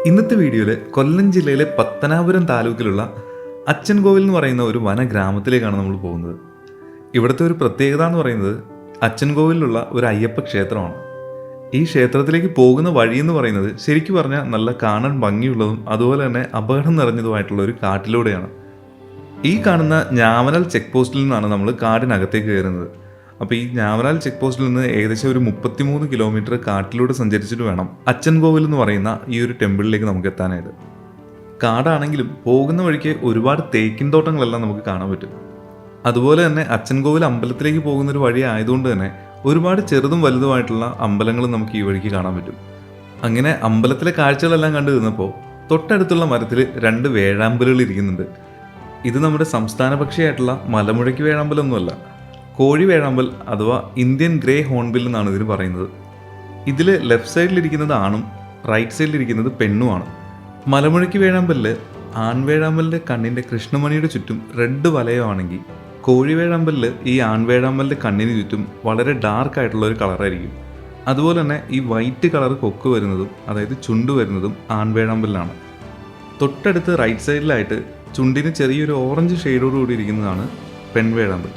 ഇന്നത്തെ വീഡിയോയിൽ കൊല്ലം ജില്ലയിലെ പത്തനാപുരം താലൂക്കിലുള്ള അച്ചൻകോവിൽ എന്ന് പറയുന്ന ഒരു വനഗ്രാമത്തിലേക്കാണ് നമ്മൾ പോകുന്നത്. ഇവിടുത്തെ ഒരു പ്രത്യേകത എന്ന് പറയുന്നത് അച്ചൻകോവിലുള്ള ഒരു അയ്യപ്പ ക്ഷേത്രമാണ്. ഈ ക്ഷേത്രത്തിലേക്ക് പോകുന്ന വഴി എന്ന് പറയുന്നത് ശരിക്കും പറഞ്ഞാൽ നല്ല കാണാൻ ഭംഗിയുള്ളതും അതുപോലെ തന്നെ അപകടം നിറഞ്ഞതുമായിട്ടുള്ള ഒരു കാട്ടിലൂടെയാണ്. ഈ കാണുന്ന ഞാവനാൽ ചെക്ക് പോസ്റ്റിൽ നിന്നാണ് നമ്മൾ കാടിനകത്തേക്ക് കയറുന്നത്. അപ്പോൾ ഈ ഞാവനാൽ ചെക്ക് പോസ്റ്റിൽ നിന്ന് ഏകദേശം ഒരു 33 കിലോമീറ്റർ കാട്ടിലൂടെ സഞ്ചരിച്ചിട്ട് വേണം അച്ചൻകോവിൽ എന്ന് പറയുന്ന ഈ ഒരു ടെമ്പിളിലേക്ക് നമുക്ക് എത്താനായിട്ട്. കാടാണെങ്കിലും പോകുന്ന വഴിക്ക് ഒരുപാട് തേക്കിൻ തോട്ടങ്ങളെല്ലാം നമുക്ക് കാണാൻ പറ്റും. അതുപോലെ തന്നെ അച്ചൻകോവിൽ അമ്പലത്തിലേക്ക് പോകുന്നൊരു വഴി ആയതുകൊണ്ട് തന്നെ ഒരുപാട് ചെറുതും വലുതുമായിട്ടുള്ള അമ്പലങ്ങളും നമുക്ക് ഈ വഴിക്ക് കാണാൻ പറ്റും. അങ്ങനെ അമ്പലത്തിലെ കാഴ്ചകളെല്ലാം കണ്ടു നിന്നപ്പോൾ തൊട്ടടുത്തുള്ള മരത്തിൽ 2 വേഴാമ്പലുകൾ ഇരിക്കുന്നുണ്ട്. ഇത് നമ്മുടെ സംസ്ഥാന പക്ഷിയായിട്ടുള്ള മലമുഴക്കി വേഴാമ്പലൊന്നുമല്ല, കോഴി വേഴാമ്പൽ അഥവാ ഇന്ത്യൻ ഗ്രേ ഹോൺബിൽ എന്നാണ് ഇതിന് പറയുന്നത്. ഇതിൽ ലെഫ്റ്റ് സൈഡിലിരിക്കുന്നത് ആണും റൈറ്റ് സൈഡിലിരിക്കുന്നത് പെണ്ണുമാണ്. മലമുഴക്കി വേഴാമ്പലിൽ ആൺവേഴാമ്പലിൻ്റെ കണ്ണിൻ്റെ കൃഷ്ണമണിയുടെ ചുറ്റും റെഡ് വലയമാണെങ്കിൽ കോഴി വേഴാമ്പലിൽ ഈ ആൺവേഴാമ്പലിൻ്റെ കണ്ണിന് ചുറ്റും വളരെ ഡാർക്ക് ആയിട്ടുള്ള ഒരു കളറായിരിക്കും. അതുപോലെ തന്നെ ഈ വൈറ്റ് കളർ കൊക്ക് വരുന്നതും അതായത് ചുണ്ട് വരുന്നതും ആൺവേഴാമ്പലിലാണ്. തൊട്ടടുത്ത് റൈറ്റ് സൈഡിലായിട്ട് ചുണ്ടിന് ചെറിയൊരു ഓറഞ്ച് ഷെയ്ഡോടുകൂടി ഇരിക്കുന്നതാണ് പെൺവേഴാമ്പൽ.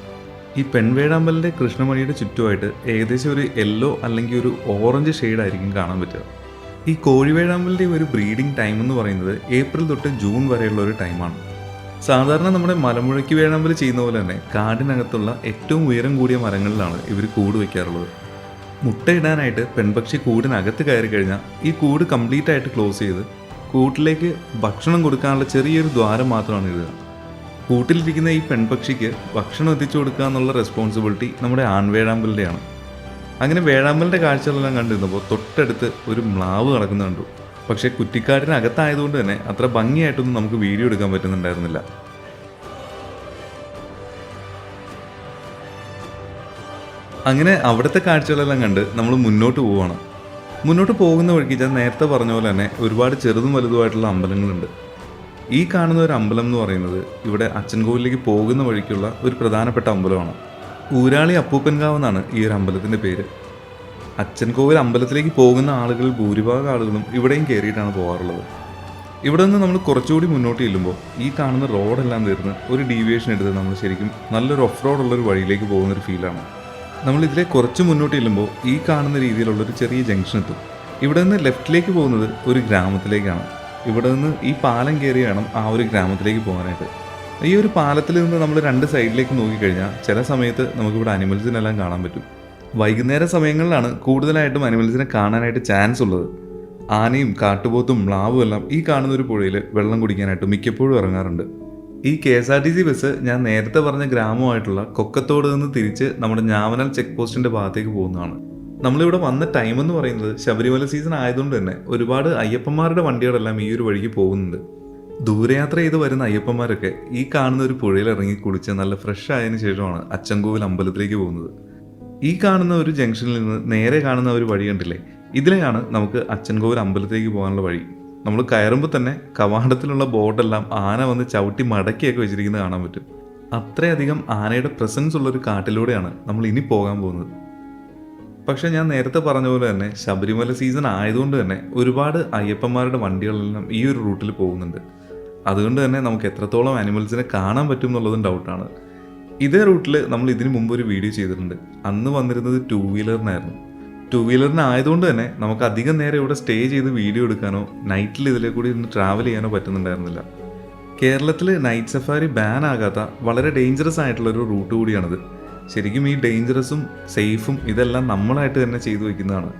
ഈ പെൺവേഴാമ്പലിൻ്റെ കൃഷ്ണമണിയുടെ ചുറ്റുമായിട്ട് ഏകദേശം ഒരു യെല്ലോ അല്ലെങ്കിൽ ഒരു ഓറഞ്ച് ഷെയ്ഡായിരിക്കും കാണാൻ പറ്റുക. ഈ കോഴിവേഴാമ്പലിൻ്റെ ഒരു ബ്രീഡിംഗ് ടൈം എന്ന് പറയുന്നത് ഏപ്രിൽ തൊട്ട് ജൂൺ വരെയുള്ള ഒരു ടൈമാണ്. സാധാരണ നമ്മുടെ മലമുഴക്കി വേഴാമ്പൽ ചെയ്യുന്ന പോലെ തന്നെ കാടിനകത്തുള്ള ഏറ്റവും ഉയരം കൂടിയ മരങ്ങളിലാണ് ഇവർ കൂട് വയ്ക്കാറുള്ളത്. മുട്ടയിടാനായിട്ട് പെൺപക്ഷി കൂടിനകത്ത് കയറി കഴിഞ്ഞാൽ ഈ കൂട് കംപ്ലീറ്റ് ആയിട്ട് ക്ലോസ് ചെയ്ത് കൂട്ടിലേക്ക് ഭക്ഷണം കൊടുക്കാനുള്ള ചെറിയൊരു ദ്വാരം മാത്രമാണ് ഇടുക. കൂട്ടിലിരിക്കുന്ന ഈ പെൺപക്ഷിക്ക് ഭക്ഷണം എത്തിച്ചു കൊടുക്കുക എന്നുള്ള റെസ്പോൺസിബിലിറ്റി നമ്മുടെ ആൺവേഴാമ്പലിൻ്റെയാണ്. അങ്ങനെ വേഴാമ്പലിൻ്റെ കാഴ്ചകളെല്ലാം കണ്ടിരുന്നപ്പോൾ തൊട്ടടുത്ത് ഒരു മ്ലാവ് നടക്കുന്ന കണ്ടു. പക്ഷേ കുറ്റിക്കാടിനകത്തായതുകൊണ്ട് തന്നെ അത്ര ഭംഗിയായിട്ടൊന്നും നമുക്ക് വീഡിയോ എടുക്കാൻ പറ്റുന്നുണ്ടായിരുന്നില്ല. അങ്ങനെ അവിടുത്തെ കാഴ്ചകളെല്ലാം കണ്ട് നമ്മൾ മുന്നോട്ട് പോവുകയാണ്. മുന്നോട്ട് പോകുന്ന വഴിക്ക് ഞാൻ നേരത്തെ പറഞ്ഞ പോലെ തന്നെ ഒരുപാട് ചെറുതും വലുതുമായിട്ടുള്ള അമ്പലങ്ങളുണ്ട്. ഈ കാണുന്ന ഒരു അമ്പലം എന്ന് പറയുന്നത് ഇവിടെ അച്ചൻകോവിലേക്ക് പോകുന്ന വഴിക്കുള്ള ഒരു പ്രധാനപ്പെട്ട അമ്പലമാണ്. ഊരാളി അപ്പൂപ്പൻകാവ് എന്നാണ് ഈ ഒരു അമ്പലത്തിൻ്റെ പേര്. അച്ചൻകോവിൽ അമ്പലത്തിലേക്ക് പോകുന്ന ആളുകൾ ഭൂരിഭാഗം ആളുകളും ഇവിടെയും കയറിയിട്ടാണ് പോകാറുള്ളത്. ഇവിടെ നിന്ന് നമ്മൾ കുറച്ചുകൂടി മുന്നോട്ട് ചെല്ലുമ്പോൾ ഈ കാണുന്ന റോഡെല്ലാം തീർന്ന് ഒരു ഡീവിയേഷൻ എടുത്ത് നമ്മൾ ശരിക്കും നല്ലൊരു ഓഫ് റോഡുള്ളൊരു വഴിയിലേക്ക് പോകുന്നൊരു ഫീലാണ്. നമ്മളിതിലെ കുറച്ച് മുന്നോട്ട് ചെല്ലുമ്പോൾ ഈ കാണുന്ന രീതിയിലുള്ളൊരു ചെറിയ ജംഗ്ഷൻ എത്തും. ഇവിടെ നിന്ന് ലെഫ്റ്റിലേക്ക് പോകുന്നത് ഒരു ഗ്രാമത്തിലേക്കാണ്. ഇവിടെ നിന്ന് ഈ പാലം കയറി വേണം ആ ഒരു ഗ്രാമത്തിലേക്ക് പോകാനായിട്ട്. ഈ ഒരു പാലത്തിൽ നിന്ന് നമ്മൾ 2 സൈഡിലേക്ക് നോക്കിക്കഴിഞ്ഞാൽ ചില സമയത്ത് നമുക്കിവിടെ അനിമൽസിനെല്ലാം കാണാൻ പറ്റും. വൈകുന്നേര സമയങ്ങളിലാണ് കൂടുതലായിട്ടും അനിമൽസിനെ കാണാനായിട്ട് ചാൻസ് ഉള്ളത്. ആനയും കാട്ടുപോത്തും മ്ലാവും എല്ലാം ഈ കാണുന്ന ഒരു പുഴയിൽ വെള്ളം കുടിക്കാനായിട്ട് മിക്കപ്പോഴും ഇറങ്ങാറുണ്ട്. ഈ KSRTC ബസ് ഞാൻ നേരത്തെ പറഞ്ഞ ഗ്രാമമായിട്ടുള്ള കൊക്കത്തോട് നിന്ന് തിരിച്ച് നമ്മുടെ ഞാവനാൽ ചെക്ക് പോസ്റ്റിൻ്റെ ഭാഗത്തേക്ക് പോകുന്നതാണ്. നമ്മളിവിടെ വന്ന ടൈം എന്ന് പറയുന്നത് ശബരിമല സീസൺ ആയതുകൊണ്ട് തന്നെ ഒരുപാട് അയ്യപ്പന്മാരുടെ വണ്ടികളെല്ലാം ഈ ഒരു വഴിക്ക് പോകുന്നുണ്ട്. ദൂരയാത്ര ചെയ്ത് വരുന്ന അയ്യപ്പന്മാരൊക്കെ ഈ കാണുന്ന ഒരു പുഴയിൽ ഇറങ്ങി കുളിച്ച് നല്ല ഫ്രഷ് ആയതിനു ശേഷമാണ് അച്ചൻകോവിൽ അമ്പലത്തിലേക്ക് പോകുന്നത്. ഈ കാണുന്ന ഒരു ജംഗ്ഷനിൽ നിന്ന് നേരെ കാണുന്ന ഒരു വഴി കണ്ടില്ലേ, ഇതിലെയാണ് നമുക്ക് അച്ചൻകോവിൽ അമ്പലത്തിലേക്ക് പോകാനുള്ള വഴി. നമ്മൾ കയറുമ്പോൾ തന്നെ കവാടത്തിലുള്ള ബോർഡെല്ലാം ആന വന്ന് ചവിട്ടി മടക്കിയൊക്കെ വെച്ചിരിക്കുന്നത് കാണാൻ പറ്റും. അത്രയധികം ആനയുടെ പ്രസൻസ് ഉള്ളൊരു കാട്ടിലൂടെയാണ് നമ്മൾ ഇനി പോകാൻ പോകുന്നത്. പക്ഷേ ഞാൻ നേരത്തെ പറഞ്ഞ പോലെ തന്നെ ശബരിമല സീസൺ ആയതുകൊണ്ട് തന്നെ ഒരുപാട് അയ്യപ്പന്മാരുടെ വണ്ടികളെല്ലാം ഈ ഒരു റൂട്ടിൽ പോകുന്നുണ്ട്. അതുകൊണ്ട് തന്നെ നമുക്ക് എത്രത്തോളം ആനിമൽസിനെ കാണാൻ പറ്റും എന്നുള്ളതും ഡൗട്ടാണ്. ഇതേ റൂട്ടിൽ നമ്മൾ ഇതിനു മുമ്പ് ഒരു വീഡിയോ ചെയ്തിട്ടുണ്ട്. അന്ന് വന്നിരുന്നത് 2 വീലറിനായിരുന്നു. 2 വീലറിനായതുകൊണ്ട് തന്നെ നമുക്ക് അധികം നേരം ഇവിടെ സ്റ്റേ ചെയ്ത് വീഡിയോ എടുക്കാനോ നൈറ്റിൽ ഇതിലെ കൂടി ഒന്ന് ട്രാവൽ ചെയ്യാനോ പറ്റുന്നുണ്ടായിരുന്നില്ല. കേരളത്തിൽ നൈറ്റ് സഫാരി ബാൻ ആകാത്ത വളരെ ഡേഞ്ചറസ് ആയിട്ടുള്ളൊരു റൂട്ട് കൂടിയാണിത്. ശരിക്കും ഈ ഡേഞ്ചറസും സേഫും ഇതെല്ലാം നമ്മളായിട്ട് തന്നെ ചെയ്തു വയ്ക്കുന്നതാണ്.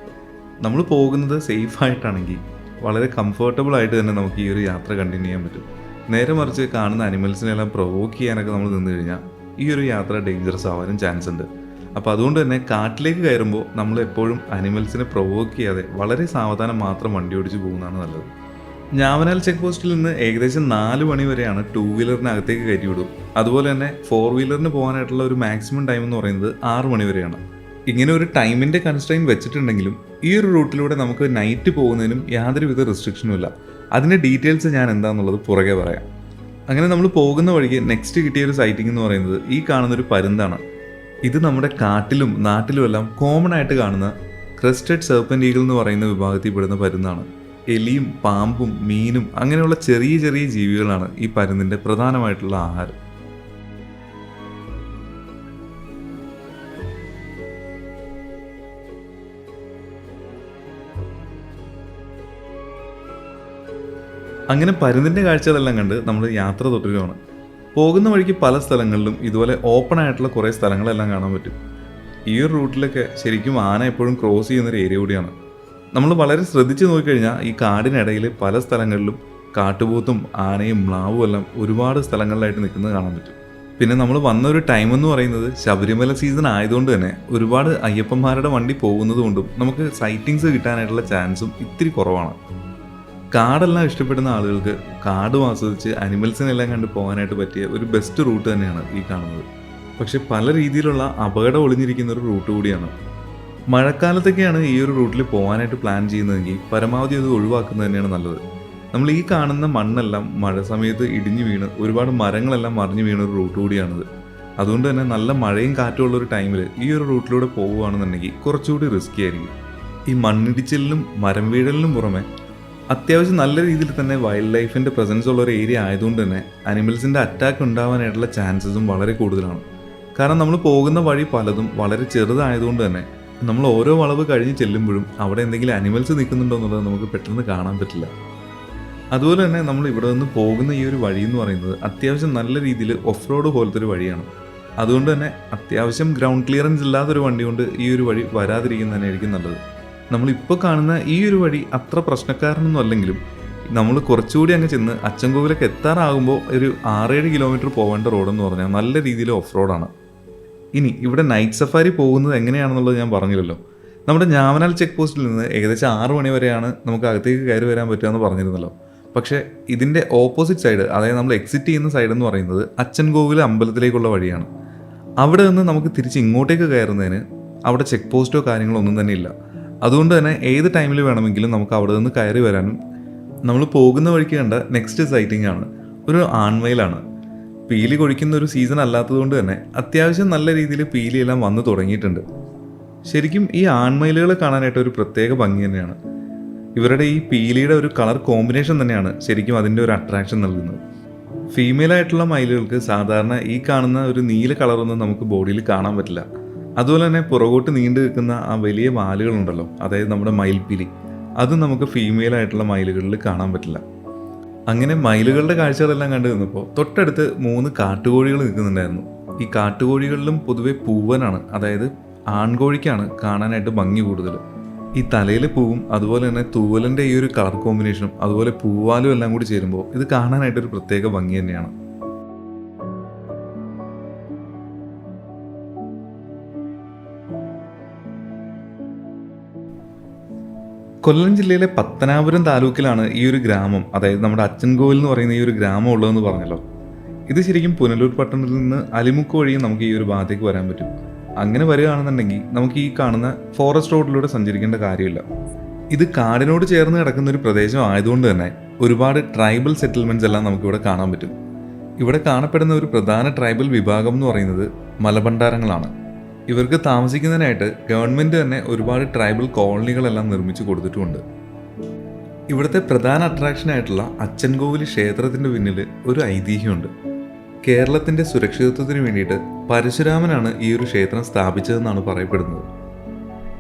നമ്മൾ പോകുന്നത് സേഫായിട്ടാണെങ്കിൽ വളരെ കംഫർട്ടബിൾ ആയിട്ട് തന്നെ നമുക്ക് ഈ ഒരു യാത്ര കണ്ടിന്യൂ ചെയ്യാൻ പറ്റും. നേരെ മറിച്ച് കാണുന്ന അനിമൽസിനെല്ലാം പ്രൊവോക്ക് ചെയ്യാനൊക്കെ നമ്മൾ നിന്ന് കഴിഞ്ഞാൽ ഈ ഒരു യാത്ര ഡേഞ്ചറസ് ആവാനും ചാൻസ് ഉണ്ട്. അപ്പോൾ അതുകൊണ്ട് തന്നെ കാട്ടിലേക്ക് കയറുമ്പോൾ നമ്മൾ എപ്പോഴും അനിമൽസിനെ പ്രൊവോക്ക് ചെയ്യാതെ വളരെ സാവധാനം മാത്രം വണ്ടി ഓടിച്ച് പോകുന്നതാണ് നല്ലത്. ഞാവനാൽ ചെക്ക് പോസ്റ്റിൽ നിന്ന് ഏകദേശം 4 മണി വരെയാണ് 2 വീലറിനകത്തേക്ക് കയറ്റി വിടും. അതുപോലെ തന്നെ 4 വീലറിന് പോകാനായിട്ടുള്ള ഒരു മാക്സിമം ടൈം എന്ന് പറയുന്നത് 6 മണി വരെയാണ്. ഇങ്ങനെ ഒരു ടൈമിൻ്റെ കൺസ്ട്രെയിൻ വെച്ചിട്ടുണ്ടെങ്കിലും ഈ ഒരു റൂട്ടിലൂടെ നമുക്ക് നൈറ്റ് പോകുന്നതിനും യാതൊരുവിധ റെസ്ട്രിക്ഷനും ഇല്ല. അതിൻ്റെ ഡീറ്റെയിൽസ് ഞാൻ എന്താണെന്നുള്ളത് പുറകെ പറയാം. അങ്ങനെ നമ്മൾ പോകുന്ന വഴിക്ക് നെക്സ്റ്റ് കിട്ടിയൊരു സൈറ്റിംഗ് എന്ന് പറയുന്നത് ഈ കാണുന്നൊരു പരുന്താണ്. ഇത് നമ്മുടെ കാട്ടിലും നാട്ടിലും എല്ലാം കോമൺ ആയിട്ട് കാണുന്ന ക്രസ്റ്റഡ് സെർപ്പൻ്റ് ഈഗിൾ എന്ന് പറയുന്ന വിഭാഗത്തിൽ പെടുന്ന പരുന്താണ്. എലിയും പാമ്പും മീനും അങ്ങനെയുള്ള ചെറിയ ചെറിയ ജീവികളാണ് ഈ പരുന്തിൻ്റെ പ്രധാനമായിട്ടുള്ള ആഹാരം. അങ്ങനെ പരുന്തിൻ്റെ കാഴ്ചകളെല്ലാം കണ്ട് നമ്മൾ യാത്ര തുടരുകയാണ്. പോകുന്ന വഴിക്ക് പല സ്ഥലങ്ങളിലും ഇതുപോലെ ഓപ്പൺ ആയിട്ടുള്ള കുറേ സ്ഥലങ്ങളെല്ലാം കാണാൻ പറ്റും. ഈ ഒരു റൂട്ടിലൊക്കെ ശരിക്കും ആന എപ്പോഴും ക്രോസ് ചെയ്യുന്നൊരു ഏരിയ കൂടിയാണ്. നമ്മൾ വളരെ ശ്രദ്ധിച്ച് നോക്കിക്കഴിഞ്ഞാൽ ഈ കാടിനിടയിൽ പല സ്ഥലങ്ങളിലും കാട്ടുപോത്തും ആനയും മ്ലാവും എല്ലാം ഒരുപാട് സ്ഥലങ്ങളിലായിട്ട് നിൽക്കുന്നത് കാണാൻ പറ്റും. പിന്നെ നമ്മൾ വന്ന ഒരു ടൈം എന്ന് പറയുന്നത് ശബരിമല സീസൺ ആയതുകൊണ്ട് തന്നെ ഒരുപാട് അയ്യപ്പന്മാരുടെ വണ്ടി പോകുന്നത് കൊണ്ടും നമുക്ക് സൈറ്റിങ്സ് കിട്ടാനായിട്ടുള്ള ചാൻസും ഇത്തിരി കുറവാണ്. കാടെല്ലാം ഇഷ്ടപ്പെടുന്ന ആളുകൾക്ക് കാടും ആസ്വദിച്ച് അനിമൽസിനെല്ലാം കണ്ട് പോകാനായിട്ട് പറ്റിയ ഒരു ബെസ്റ്റ് റൂട്ട് തന്നെയാണ് ഈ കാണുന്നത്. പക്ഷെ പല രീതിയിലുള്ള അപകടം ഒളിഞ്ഞിരിക്കുന്ന ഒരു റൂട്ട് കൂടിയാണ്. മഴക്കാലത്തൊക്കെയാണ് ഈ ഒരു റൂട്ടിൽ പോകാനായിട്ട് പ്ലാൻ ചെയ്യുന്നതെങ്കിൽ പരമാവധി അത് ഒഴിവാക്കുന്നത് തന്നെയാണ് നല്ലത്. നമ്മൾ ഈ കാണുന്ന മണ്ണെല്ലാം മഴ സമയത്ത് ഇടിഞ്ഞു വീണ് ഒരുപാട് മരങ്ങളെല്ലാം മറിഞ്ഞു വീണ ഒരു റൂട്ട് കൂടിയാണിത്. അതുകൊണ്ട് തന്നെ നല്ല മഴയും കാറ്റും ഉള്ളൊരു ടൈമിൽ ഈ ഒരു റൂട്ടിലൂടെ പോകുകയാണെന്നുണ്ടെങ്കിൽ കുറച്ചുകൂടി റിസ്കി ആയിരിക്കും. ഈ മണ്ണിടിച്ചിലിനും മരം വീഴലിനും പുറമെ അത്യാവശ്യം നല്ല രീതിയിൽ തന്നെ വൈൽഡ് ലൈഫിൻ്റെ പ്രസൻസ് ഉള്ള ഒരു ഏരിയ ആയതുകൊണ്ട് തന്നെ അനിമൽസിൻ്റെ അറ്റാക്ക് ഉണ്ടാവാനായിട്ടുള്ള ചാൻസസും വളരെ കൂടുതലാണ്. കാരണം നമ്മൾ പോകുന്ന വഴി പലതും വളരെ ചെറുതായതുകൊണ്ട് തന്നെ നമ്മൾ ഓരോ വളവ് കഴിഞ്ഞ് ചെല്ലുമ്പോഴും അവിടെ എന്തെങ്കിലും അനിമൽസ് നിൽക്കുന്നുണ്ടോ എന്നുള്ളത് നമുക്ക് പെട്ടെന്ന് കാണാൻ പറ്റില്ല. അതുപോലെ തന്നെ നമ്മൾ ഇവിടെ നിന്ന് പോകുന്ന ഈ ഒരു വഴി എന്ന് പറയുന്നത് അത്യാവശ്യം നല്ല രീതിയിൽ ഓഫ് റോഡ് പോലത്തെ ഒരു വഴിയാണ്. അതുകൊണ്ട് തന്നെ അത്യാവശ്യം ഗ്രൗണ്ട് ക്ലിയറൻസ് ഇല്ലാത്തൊരു വണ്ടി കൊണ്ട് ഈ ഒരു വഴി വരാതിരിക്കുന്നത് തന്നെയായിരിക്കും നല്ലത്. നമ്മളിപ്പോൾ കാണുന്ന ഈ ഒരു വഴി അത്ര പ്രശ്നക്കാരനൊന്നും അല്ലെങ്കിലും നമ്മൾ കുറച്ചുകൂടി അങ്ങ് ചെന്ന് അച്ചൻകോവിലൊക്കെ എത്താറാകുമ്പോൾ ഒരു 6-7 കിലോമീറ്റർ പോകേണ്ട റോഡെന്ന് പറഞ്ഞാൽ നല്ല രീതിയിൽ ഓഫ് റോഡാണ്. ഇനി ഇവിടെ നൈറ്റ് സഫാരി പോകുന്നത് എങ്ങനെയാണെന്നുള്ളത് ഞാൻ പറഞ്ഞില്ലല്ലോ. നമ്മുടെ ഞാവനാൽ ചെക്ക് പോസ്റ്റിൽ നിന്ന് ഏകദേശം 6 മണി വരെയാണ് നമുക്ക് അകത്തേക്ക് കയറി വരാൻ പറ്റുകയെന്ന് പറഞ്ഞിരുന്നല്ലോ. പക്ഷേ ഇതിൻ്റെ ഓപ്പോസിറ്റ് സൈഡ്, അതായത് നമ്മൾ എക്സിറ്റ് ചെയ്യുന്ന സൈഡ് എന്ന് പറയുന്നത് അച്ചൻകോവിൽ അമ്പലത്തിലേക്കുള്ള വഴിയാണ്. അവിടെ നിന്ന് നമുക്ക് തിരിച്ച് ഇങ്ങോട്ടേക്ക് കയറുന്നതിന് അവിടെ ചെക്ക് പോസ്റ്റോ കാര്യങ്ങളോ ഒന്നും തന്നെ ഇല്ല. അതുകൊണ്ട് തന്നെ ഏത് ടൈമിൽ വേണമെങ്കിലും നമുക്ക് അവിടെ നിന്ന് കയറി വരാനും. നമ്മൾ പോകുന്ന വഴിക്ക് കണ്ട നെക്സ്റ്റ് സൈറ്റിംഗ് ആണ് ഒരു ആൺമയിലാണ്. പീലി കൊഴിക്കുന്ന ഒരു സീസൺ അല്ലാത്തതുകൊണ്ട് തന്നെ അത്യാവശ്യം നല്ല രീതിയിൽ പീലിയെല്ലാം വന്നു തുടങ്ങിയിട്ടുണ്ട്. ശരിക്കും ഈ ആൺമയിലുകളെ കാണാനായിട്ട് ഒരു പ്രത്യേക ഭംഗി തന്നെയാണ്. ഇവരുടെ ഈ പീലിയുടെ ഒരു കളർ കോമ്പിനേഷൻ തന്നെയാണ് ശരിക്കും അതിൻ്റെ ഒരു അട്രാക്ഷൻ നൽകുന്നത്. ഫീമെയിലായിട്ടുള്ള മയിലുകൾക്ക് സാധാരണ ഈ കാണുന്ന ഒരു നീല കളറൊന്നും നമുക്ക് ബോഡിയിൽ കാണാൻ പറ്റില്ല. അതുപോലെ തന്നെ പുറകോട്ട് നീണ്ടു നിൽക്കുന്ന ആ വലിയ വാലുകളുണ്ടല്ലോ, അതായത് നമ്മുടെ മയിൽപ്പീലി, അതും നമുക്ക് ഫീമെയിലായിട്ടുള്ള മയിലുകളിൽ കാണാൻ പറ്റില്ല. അങ്ങനെ മയിലുകളുടെ കാഴ്ചകളെല്ലാം കണ്ടു നിന്നപ്പോൾ തൊട്ടടുത്ത് 3 കാട്ടുകോഴികൾ നിൽക്കുന്നുണ്ടായിരുന്നു. ഈ കാട്ടുകോഴികളിലും പൊതുവെ പൂവനാണ്, അതായത് ആൺകോഴിക്കാണ് കാണാനായിട്ട് ഭംഗി കൂടുതൽ. ഈ തലയിൽ പൂവും അതുപോലെ തന്നെ തൂവലിൻ്റെ ഈ ഒരു കളർ കോമ്പിനേഷനും അതുപോലെ പൂവാലും എല്ലാം കൂടി ചേരുമ്പോൾ ഇത് കാണാനായിട്ടൊരു പ്രത്യേക ഭംഗി തന്നെയാണ്. കൊല്ലം ജില്ലയിലെ പത്തനാപുരം താലൂക്കിലാണ് ഈ ഒരു ഗ്രാമം, അതായത് നമ്മുടെ അച്ചൻകോവിൽ എന്ന് പറയുന്ന ഈ ഒരു ഗ്രാമം ഉള്ളതെന്ന് പറഞ്ഞല്ലോ. ഇത് ശരിക്കും പുനലൂർ പട്ടണത്തിൽ നിന്ന് അലിമുക്ക് വഴിയും നമുക്ക് ഈ ഒരു ഭാഗത്തേക്ക് വരാൻ പറ്റും. അങ്ങനെ വരികയാണെന്നുണ്ടെങ്കിൽ നമുക്ക് ഈ കാണുന്ന ഫോറസ്റ്റ് റോഡിലൂടെ സഞ്ചരിക്കേണ്ട കാര്യമില്ല. ഇത് കാടിനോട് ചേർന്ന് കിടക്കുന്ന ഒരു പ്രദേശം ആയതുകൊണ്ട് തന്നെ ഒരുപാട് ട്രൈബൽ സെറ്റിൽമെൻറ്റ്സ് എല്ലാം നമുക്കിവിടെ കാണാൻ പറ്റും. ഇവിടെ കാണപ്പെടുന്ന ഒരു പ്രധാന ട്രൈബൽ വിഭാഗം എന്ന് പറയുന്നത് മലബണ്ടാരങ്ങളാണ്. ഇവർക്ക് താമസിക്കുന്നതിനായിട്ട് ഗവൺമെൻറ് തന്നെ ഒരുപാട് ട്രൈബൽ കോളനികളെല്ലാം നിർമ്മിച്ചു കൊടുത്തിട്ടുമുണ്ട്. ഇവിടുത്തെ പ്രധാന അട്രാക്ഷനായിട്ടുള്ള അച്ചൻകോവിൽ ക്ഷേത്രത്തിൻ്റെ പിന്നിൽ ഒരു ഐതിഹ്യമുണ്ട്. കേരളത്തിൻ്റെ സുരക്ഷിതത്വത്തിന് വേണ്ടിയിട്ട് പരശുരാമനാണ് ഈ ഒരു ക്ഷേത്രം സ്ഥാപിച്ചതെന്നാണ് പറയപ്പെടുന്നത്.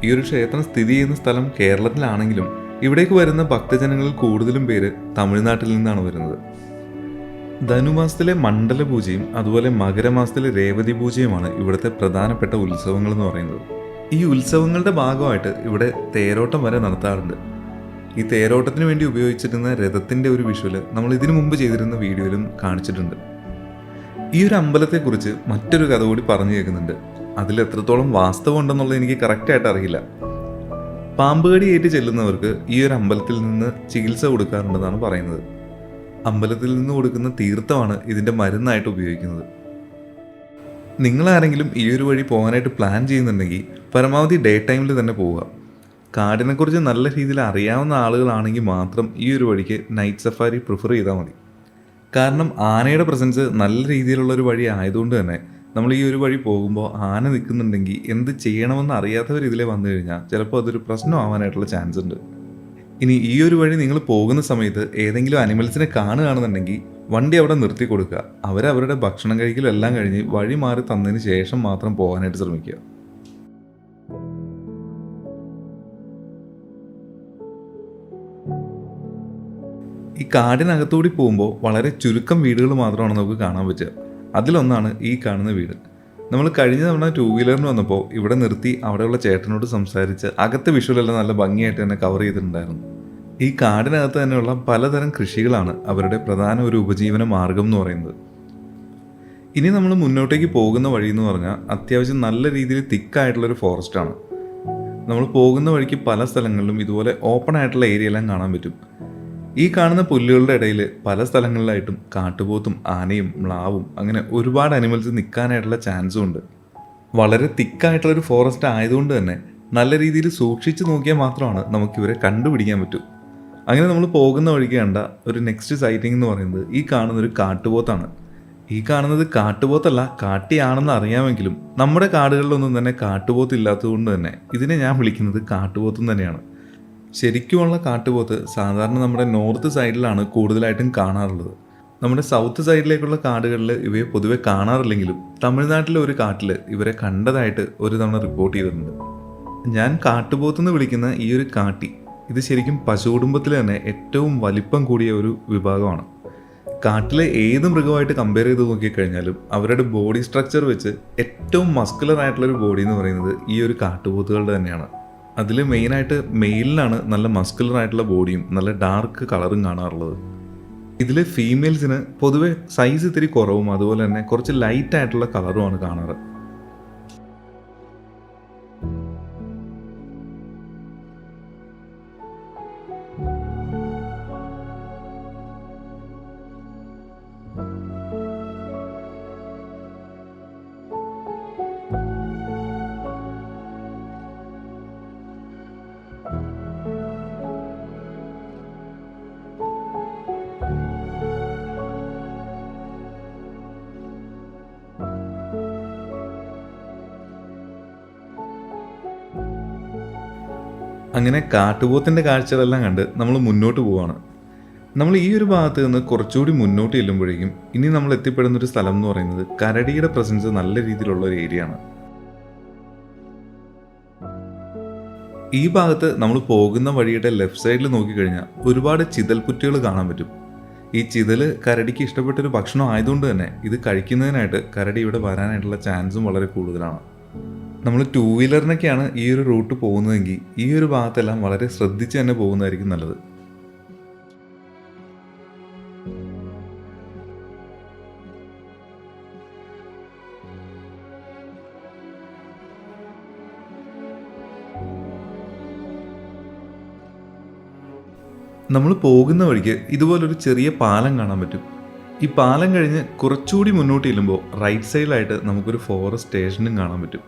ഈ ഒരു ക്ഷേത്രം സ്ഥിതി ചെയ്യുന്ന സ്ഥലം കേരളത്തിലാണെങ്കിലും ഇവിടേക്ക് വരുന്ന ഭക്തജനങ്ങളിൽ കൂടുതലും പേര് തമിഴ്നാട്ടിൽ നിന്നാണ് വരുന്നത്. ധനുമാസത്തിലെ മണ്ഡലപൂജയും അതുപോലെ മകരമാസത്തിലെ രേവതി പൂജയുമാണ് ഇവിടുത്തെ പ്രധാനപ്പെട്ട ഉത്സവങ്ങൾ എന്ന് പറയുന്നത്. ഈ ഉത്സവങ്ങളുടെ ഭാഗമായിട്ട് ഇവിടെ തേരോട്ടം വരെ നടത്താറുണ്ട്. ഈ തേരോട്ടത്തിന് വേണ്ടി ഉപയോഗിച്ചിരുന്ന രഥത്തിൻ്റെ ഒരു വിഷ്വല് നമ്മൾ ഇതിനു മുമ്പ് ചെയ്തിരുന്ന വീഡിയോയിലും കാണിച്ചിട്ടുണ്ട്. ഈ ഒരു അമ്പലത്തെക്കുറിച്ച് മറ്റൊരു കഥ കൂടി പറഞ്ഞു കേൾക്കുന്നുണ്ട്. അതിൽ എത്രത്തോളം വാസ്തവം ഉണ്ടെന്നുള്ളത് എനിക്ക് കറക്റ്റായിട്ട് അറിയില്ല. പാമ്പുകടി ഏറ്റ് ചെല്ലുന്നവർക്ക് ഈ ഒരു അമ്പലത്തിൽ നിന്ന് ചികിത്സ കൊടുക്കാറുണ്ടെന്നാണ് പറയുന്നത്. അമ്പലത്തിൽ നിന്ന് കൊടുക്കുന്ന തീർത്ഥമാണ് ഇതിൻ്റെ മരുന്നായിട്ട് ഉപയോഗിക്കുന്നത്. നിങ്ങളാരെങ്കിലും ഈ ഒരു വഴി പോകാനായിട്ട് പ്ലാൻ ചെയ്യുന്നുണ്ടെങ്കിൽ പരമാവധി ഡേ ടൈമിൽ തന്നെ പോവുക. കാടിനെക്കുറിച്ച് നല്ല രീതിയിൽ അറിയാവുന്ന ആളുകളാണെങ്കിൽ മാത്രം ഈ ഒരു വഴിക്ക് നൈറ്റ് സഫാരി പ്രിഫർ ചെയ്താൽ മതി. കാരണം ആനയുടെ പ്രസൻസ് നല്ല രീതിയിലുള്ളൊരു വഴി ആയതുകൊണ്ട് തന്നെ നമ്മൾ ഈ ഒരു വഴി പോകുമ്പോൾ ആന നിൽക്കുന്നുണ്ടെങ്കിൽ എന്ത് ചെയ്യണമെന്ന് അറിയാത്തവർ ഇതിലെ വന്നു കഴിഞ്ഞാൽ ചിലപ്പോൾ അതൊരു പ്രശ്നമാവാനായിട്ടുള്ള ചാൻസ് ഉണ്ട്. ഇനി ഈ ഒരു വഴി നിങ്ങൾ പോകുന്ന സമയത്ത് ഏതെങ്കിലും അനിമൽസിനെ കാണുകയാണെന്നുണ്ടെങ്കിൽ വണ്ടി അവിടെ നിർത്തി കൊടുക്കുക. അവരവരുടെ ഭക്ഷണം കഴിക്കലും എല്ലാം കഴിഞ്ഞ് വഴി മാറി തന്നതിന് ശേഷം മാത്രം പോകാനായിട്ട് ശ്രമിക്കുക. ഈ കാടിനകത്തൂടി പോകുമ്പോൾ വളരെ ചുരുക്കം വീടുകൾ മാത്രമാണ് നമുക്ക് കാണാൻ പറ്റുക. അതിലൊന്നാണ് ഈ കാണുന്ന വീട്. നമ്മൾ കഴിഞ്ഞ തവണ ടൂ വീലറിന് വന്നപ്പോൾ ഇവിടെ നിർത്തി അവിടെയുള്ള ചേട്ടനോട് സംസാരിച്ച് അകത്തെ വിഷ്വലെല്ലാം നല്ല ഭംഗിയായിട്ട് തന്നെ കവർ ചെയ്തിട്ടുണ്ടായിരുന്നു. ഈ കാടിനകത്ത് തന്നെയുള്ള പലതരം കൃഷികളാണ് അവരുടെ പ്രധാന ഒരു ഉപജീവന മാർഗം എന്ന് പറയുന്നത്. ഇനി നമ്മൾ മുന്നോട്ടേക്ക് പോകുന്ന വഴി എന്ന് പറഞ്ഞാൽ അത്യാവശ്യം നല്ല രീതിയിൽ തിക്കായിട്ടുള്ളൊരു ഫോറസ്റ്റാണ്. നമ്മൾ പോകുന്ന വഴിക്ക് പല സ്ഥലങ്ങളിലും ഇതുപോലെ ഓപ്പൺ ആയിട്ടുള്ള ഏരിയ എല്ലാം കാണാൻ പറ്റും. ഈ കാണുന്ന പുല്ലുകളുടെ ഇടയിൽ പല സ്ഥലങ്ങളിലായിട്ടും കാട്ടുപോത്തും ആനയും മ്ലാവും അങ്ങനെ ഒരുപാട് അനിമൽസ് നിൽക്കാനായിട്ടുള്ള ചാൻസും ഉണ്ട്. വളരെ തിക്കായിട്ടുള്ളൊരു ഫോറസ്റ്റ് ആയതുകൊണ്ട് തന്നെ നല്ല രീതിയിൽ സൂക്ഷിച്ച് നോക്കിയാൽ മാത്രമാണ് നമുക്കിവരെ കണ്ടുപിടിക്കാൻ പറ്റൂ. അങ്ങനെ നമ്മൾ പോകുന്ന വഴിക്ക് കണ്ട ഒരു നെക്സ്റ്റ് സൈറ്റിംഗ് എന്ന് പറയുന്നത് ഈ കാണുന്നൊരു കാട്ടുപോത്താണ്. ഈ കാണുന്നത് കാട്ടുപോത്തല്ല, കാട്ടിയാണെന്ന് അറിയാമെങ്കിലും നമ്മുടെ കാടുകളിലൊന്നും തന്നെ കാട്ടുപോത്ത് ഇല്ലാത്തതുകൊണ്ട് തന്നെ ഇതിനെ ഞാൻ വിളിക്കുന്നത് കാട്ടുപോത്തും തന്നെയാണ്. ശരിക്കുമുള്ള കാട്ടുപോത്ത് സാധാരണ നമ്മുടെ നോർത്ത് സൈഡിലാണ് കൂടുതലായിട്ടും കാണാറുള്ളത്. നമ്മുടെ സൗത്ത് സൈഡിലേക്കുള്ള കാടുകളിൽ ഇവയെ പൊതുവെ കാണാറില്ലെങ്കിലും തമിഴ്നാട്ടിലെ ഒരു കാട്ടിൽ ഇവരെ കണ്ടതായിട്ട് ഒരു തവണ റിപ്പോർട്ട് ചെയ്തിട്ടുണ്ട്. ഞാൻ കാട്ടുപോത്തെന്ന് വിളിക്കുന്ന ഈ ഒരു കാട്ടി ഇത് ശരിക്കും പശുകുടുംബത്തിൽ തന്നെ ഏറ്റവും വലിപ്പം കൂടിയ ഒരു വിഭാഗമാണ്. കാട്ടിലെ ഏത് മൃഗമായിട്ട് കമ്പയർ ചെയ്ത് നോക്കിക്കഴിഞ്ഞാലും അവരുടെ ബോഡി സ്ട്രക്ചർ വെച്ച് ഏറ്റവും മസ്കുലർ ആയിട്ടുള്ളൊരു ബോഡി എന്ന് പറയുന്നത് ഈ ഒരു കാട്ടുപോത്തുകളുടെ തന്നെയാണ്. അതിൽ മെയിനായിട്ട് മെയിലിനാണ് നല്ല മസ്കുലർ ആയിട്ടുള്ള ബോഡിയും നല്ല ഡാർക്ക് കളറും കാണാറുള്ളത്. ഇതിൽ ഫീമെയിൽസിന് പൊതുവെ സൈസ് ഇത്തിരി കുറവും അതുപോലെ തന്നെ കുറച്ച് ലൈറ്റ് ആയിട്ടുള്ള കളറുമാണ് കാണാറ്. അങ്ങനെ കാട്ടുപോത്തിൻ്റെ കാഴ്ചകളെല്ലാം കണ്ട് നമ്മൾ മുന്നോട്ട് പോവാണ്. നമ്മൾ ഈ ഒരു ഭാഗത്ത് നിന്ന് കുറച്ചുകൂടി മുന്നോട്ട് ചെല്ലുമ്പോഴേക്കും ഇനി നമ്മൾ എത്തിപ്പെടുന്ന ഒരു സ്ഥലം എന്ന് പറയുന്നത് കരടിയുടെ പ്രസൻസ് നല്ല രീതിയിലുള്ള ഒരു ഏരിയ ആണ്. ഈ ഭാഗത്ത് നമ്മൾ പോകുന്ന വഴിയുടെ ലെഫ്റ്റ് സൈഡിൽ നോക്കിക്കഴിഞ്ഞാൽ ഒരുപാട് ചിതൽപുറ്റുകൾ കാണാൻ പറ്റും. ഈ ചിതല് കരടിക്ക് ഇഷ്ടപ്പെട്ടൊരു ഭക്ഷണം ആയതുകൊണ്ട് തന്നെ ഇത് കഴിക്കുന്നതിനായിട്ട് കരടി ഇവിടെ വരാനായിട്ടുള്ള ചാൻസും വളരെ കൂടുതലാണ്. നമ്മൾ ടൂ വീലറിനൊക്കെയാണ് ഈ ഒരു റൂട്ട് പോകുന്നതെങ്കിൽ ഈ ഒരു ഭാഗത്തെല്ലാം വളരെ ശ്രദ്ധിച്ച് തന്നെ പോകുന്നതായിരിക്കും നല്ലത്. നമ്മൾ പോകുന്ന വഴിക്ക് ഇതുപോലൊരു ചെറിയ പാലം കാണാൻ പറ്റും. ഈ പാലം കഴിഞ്ഞ് കുറച്ചുകൂടി മുന്നോട്ട് ചെല്ലുമ്പോൾ റൈറ്റ് സൈഡിലായിട്ട് നമുക്കൊരു ഫോറസ്റ്റ് സ്റ്റേഷനും കാണാൻ പറ്റും.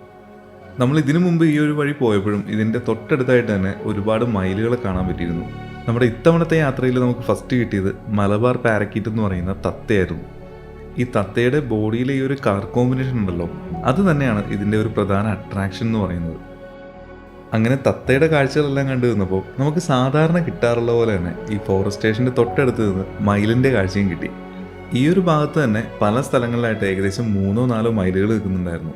നമ്മൾ ഇതിനു മുമ്പ് ഈ ഒരു വഴി പോയപ്പോഴും ഇതിൻ്റെ തൊട്ടടുത്തായിട്ട് തന്നെ ഒരുപാട് മയിലുകളെ കാണാൻ പറ്റിയിരുന്നു. നമ്മുടെ ഇത്തവണത്തെ യാത്രയിൽ നമുക്ക് ഫസ്റ്റ് കിട്ടിയത് മലബാർ പാരക്കീറ്റ് എന്ന് പറയുന്ന തത്തയായിരുന്നു. ഈ തത്തയുടെ ബോഡിയിലെ ഈ ഒരു കളർ കോമ്പിനേഷൻ ഉണ്ടല്ലോ, അത് തന്നെയാണ് ഇതിൻ്റെ ഒരു പ്രധാന അട്രാക്ഷൻ എന്ന് പറയുന്നത്. അങ്ങനെ തത്തയുടെ കാഴ്ചകളെല്ലാം കണ്ടു നിന്നപ്പോൾ നമുക്ക് സാധാരണ കിട്ടാറുള്ള പോലെ തന്നെ ഈ ഫോറസ്റ്റ് സ്റ്റേഷൻ്റെ തൊട്ടടുത്ത് നിന്ന് മയിലിൻ്റെ കാഴ്ചയും കിട്ടി. ഈ ഒരു ഭാഗത്ത് തന്നെ പല സ്ഥലങ്ങളിലായിട്ട് ഏകദേശം 3-4 മയിലുകൾ നിൽക്കുന്നുണ്ടായിരുന്നു.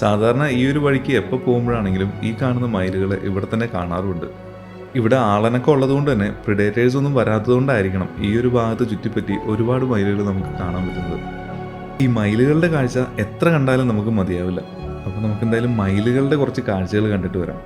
സാധാരണ ഈ ഒരു വഴിക്ക് എപ്പോൾ പോകുമ്പോഴാണെങ്കിലും ഈ കാണുന്ന മയിലുകൾ ഇവിടെ തന്നെ കാണാറുമുണ്ട്. ഇവിടെ ആളനക്കം ഉള്ളതുകൊണ്ട് തന്നെ പ്രിഡേറ്റേഴ്സ് ഒന്നും വരാത്തതുകൊണ്ടായിരിക്കണം ഈ ഒരു ഭാഗത്ത് ചുറ്റിപ്പറ്റി ഒരുപാട് മയിലുകൾ നമുക്ക് കാണാൻ പറ്റുന്നത്. ഈ മയിലുകളുടെ കാഴ്ച എത്ര കണ്ടാലും നമുക്ക് മതിയാവില്ല. അപ്പോൾ നമുക്ക് എന്തായാലും മയിലുകളുടെ കുറച്ച് കാഴ്ചകൾ കണ്ടിട്ട് വരാം.